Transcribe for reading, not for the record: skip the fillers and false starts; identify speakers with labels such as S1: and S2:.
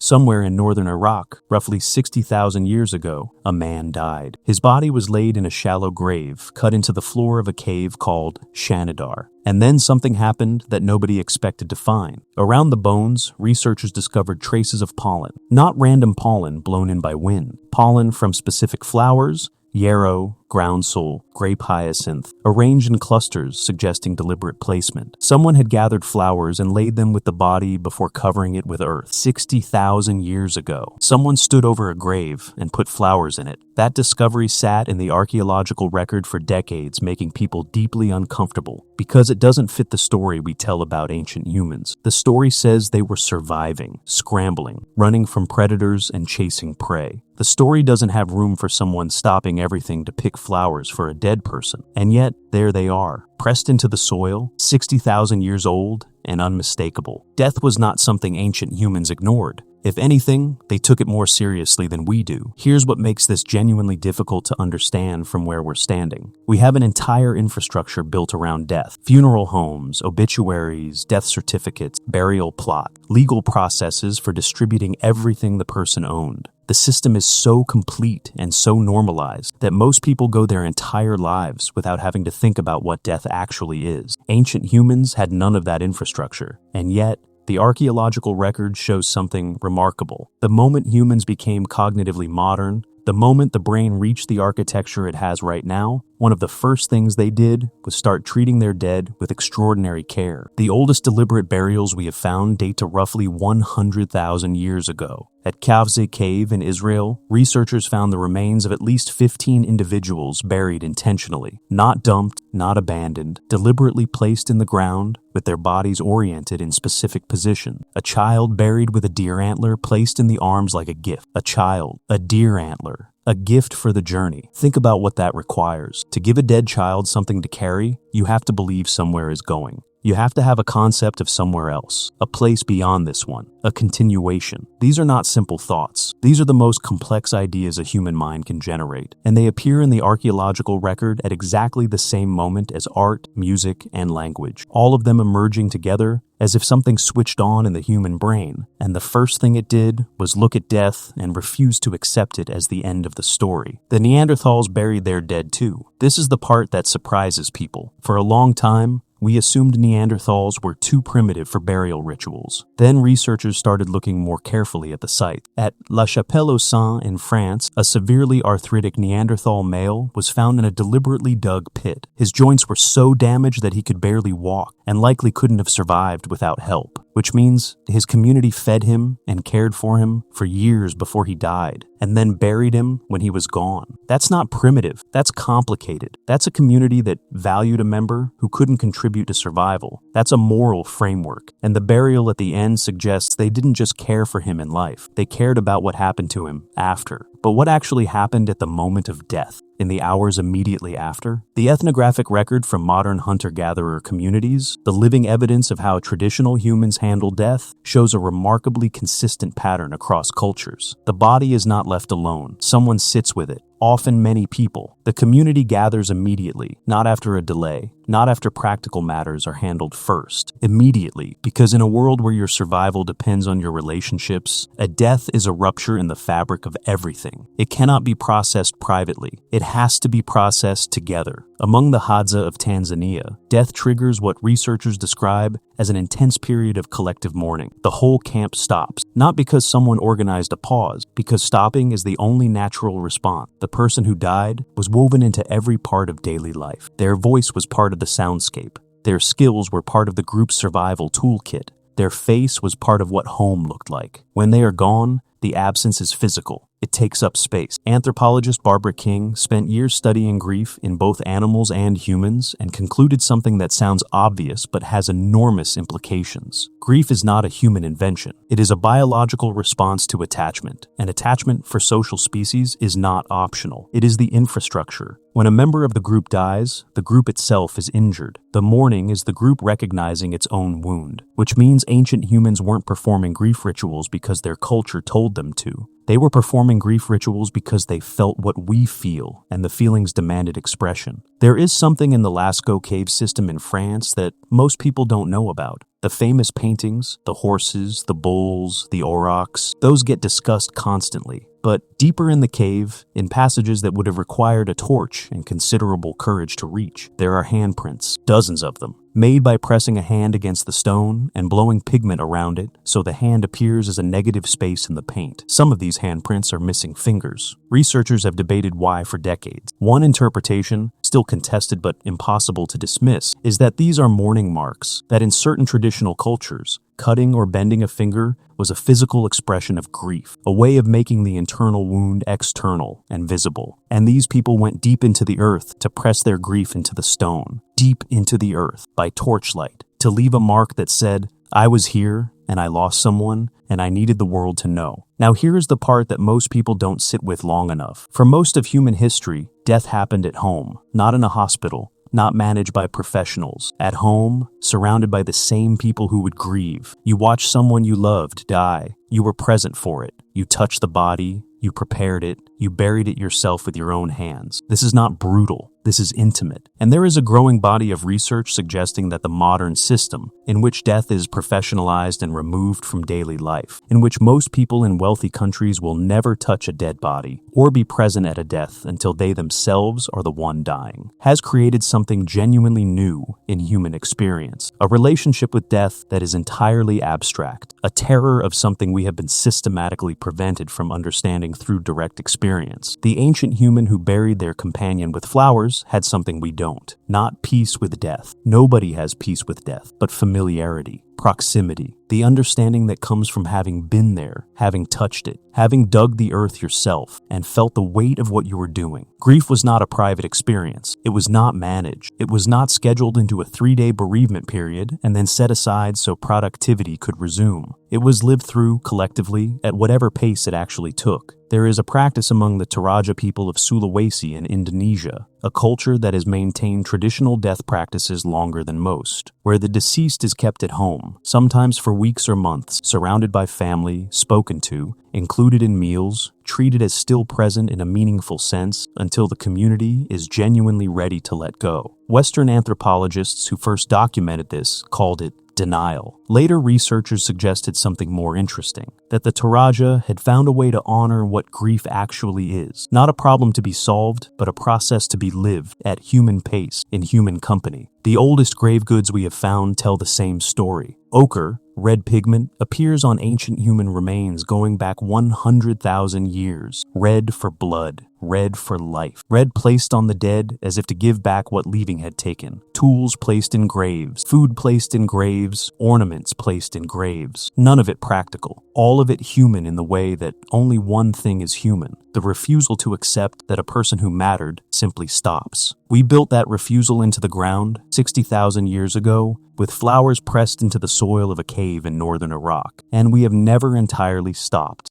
S1: Somewhere in northern Iraq, roughly 60,000 years ago, a man died. His body was laid in a shallow grave cut into the floor of a cave called Shanidar. And then something happened that nobody expected to find. Around the bones, researchers discovered traces of pollen. Not random pollen blown in by wind. Pollen from specific flowers, yarrow, groundsel, grape hyacinth, arranged in clusters suggesting deliberate placement. Someone had gathered flowers and laid them with the body before covering it with earth. 60,000 years ago, someone stood over a grave and put flowers in it. That discovery sat in the archaeological record for decades, making people deeply uncomfortable because it doesn't fit the story we tell about ancient humans. The story says they were surviving, scrambling, running from predators and chasing prey. The story doesn't have room for someone stopping everything to pick flowers for a dead person. And yet, there they are, pressed into the soil, 60,000 years old and unmistakable. Death was not something ancient humans ignored. If anything, they took it more seriously than we do. Here's what makes this genuinely difficult to understand from where we're standing. We have an entire infrastructure built around death. Funeral homes, obituaries, death certificates, burial plot, legal processes for distributing everything the person owned. The system is so complete and so normalized that most people go their entire lives without having to think about what death actually is. Ancient humans had none of that infrastructure, and yet, the archaeological record shows something remarkable. The moment humans became cognitively modern, the moment the brain reached the architecture it has right now, one of the first things they did was start treating their dead with extraordinary care. The oldest deliberate burials we have found date to roughly 100,000 years ago. At Cave in Israel, researchers found the remains of at least 15 individuals buried intentionally, not dumped, not abandoned, deliberately placed in the ground with their bodies oriented in specific position. A child buried with a deer antler placed in the arms like a gift. A child, a deer antler. A gift for the journey. Think about what that requires. To give a dead child something to carry, you have to believe somewhere is going. You have to have a concept of somewhere else, a place beyond this one, a continuation. These are not simple thoughts. These are the most complex ideas a human mind can generate, and they appear in the archaeological record at exactly the same moment as art, music, and language, all of them emerging together as if something switched on in the human brain, and the first thing it did was look at death and refuse to accept it as the end of the story. The Neanderthals buried their dead too. This is the part that surprises people. For a long time, we assumed Neanderthals were too primitive for burial rituals. Then researchers started looking more carefully at the site. At La Chapelle-aux-Saints in France, a severely arthritic Neanderthal male was found in a deliberately dug pit. His joints were so damaged that he could barely walk and likely couldn't have survived without help, which means his community fed him and cared for him for years before he died, and then buried him when he was gone. That's not primitive, that's complicated. That's a community that valued a member who couldn't contribute to survival. That's a moral framework, and the burial at the end suggests they didn't just care for him in life, they cared about what happened to him after. But what actually happened at the moment of death? In the hours immediately after? The ethnographic record from modern hunter-gatherer communities, the living evidence of how traditional humans handle death, shows a remarkably consistent pattern across cultures. The body is not left alone. Someone sits with it, often many people. The community gathers immediately, not after a delay, not after practical matters are handled first. Immediately, because in a world where your survival depends on your relationships, a death is a rupture in the fabric of everything. It cannot be processed privately. It has to be processed together. Among the Hadza of Tanzania, death triggers what researchers describe as an intense period of collective mourning. The whole camp stops, not because someone organized a pause, because stopping is the only natural response. The person who died was woven into every part of daily life. Their voice was part of the soundscape. Their skills were part of the group's survival toolkit. Their face was part of what home looked like. When they are gone, the absence is physical. It takes up space. Anthropologist Barbara King spent years studying grief in both animals and humans and concluded something that sounds obvious but has enormous implications. Grief is not a human invention. It is a biological response to attachment, and attachment for social species is not optional. It is the infrastructure. When a member of the group dies, the group itself is injured. The mourning is the group recognizing its own wound, which means ancient humans weren't performing grief rituals because their culture told them to. They were performing grief rituals because they felt what we feel, and the feelings demanded expression. There is something in the Lascaux cave system in France that most people don't know about. The famous paintings, the horses, the bulls, the aurochs, those get discussed constantly. But deeper in the cave, in passages that would have required a torch and considerable courage to reach, there are handprints, dozens of them, made by pressing a hand against the stone and blowing pigment around it so the hand appears as a negative space in the paint. Some of these handprints are missing fingers. Researchers have debated why for decades. One interpretation, still contested but impossible to dismiss, is that these are mourning marks, that in certain traditional cultures, cutting or bending a finger was a physical expression of grief, a way of making the internal wound external and visible. And these people went deep into the earth to press their grief into the stone, deep into the earth, by torchlight, to leave a mark that said, "I was here, and I lost someone, and I needed the world to know." Now here's the part that most people don't sit with long enough. For most of human history, death happened at home, not in a hospital, not managed by professionals. At home, surrounded by the same people who would grieve. You watched someone you loved die. You were present for it. You touched the body. You prepared it. You buried it yourself with your own hands. This is not brutal. This is intimate. And there is a growing body of research suggesting that the modern system, in which death is professionalized and removed from daily life, in which most people in wealthy countries will never touch a dead body or be present at a death until they themselves are the one dying, has created something genuinely new in human experience. A relationship with death that is entirely abstract, a terror of something we have been systematically prevented from understanding through direct experience. The ancient human who buried their companion with flowers had something we don't. Not peace with death. Nobody has peace with death, but familiarity, proximity, the understanding that comes from having been there, having touched it, having dug the earth yourself, and felt the weight of what you were doing. Grief was not a private experience. It was not managed. It was not scheduled into a 3-day bereavement period and then set aside so productivity could resume. It was lived through collectively at whatever pace it actually took. There is a practice among the Toraja people of Sulawesi in Indonesia, a culture that has maintained traditional death practices longer than most, where the deceased is kept at home, sometimes for weeks or months, surrounded by family, spoken to, included in meals, treated as still present in a meaningful sense until the community is genuinely ready to let go. Western anthropologists who first documented this called it denial. Later researchers suggested something more interesting, that the Toraja had found a way to honor what grief actually is. Not a problem to be solved, but a process to be lived at human pace, in human company. The oldest grave goods we have found tell the same story. Ochre, red pigment, appears on ancient human remains going back 100,000 years. Red for blood, red for life. Red placed on the dead as if to give back what leaving had taken. Tools placed in graves, food placed in graves, ornaments placed in graves. None of it practical. All of it human in the way that only one thing is human. The refusal to accept that a person who mattered simply stops. We built that refusal into the ground 60,000 years ago with flowers pressed into the soil of a cave in northern Iraq, and we have never entirely stopped.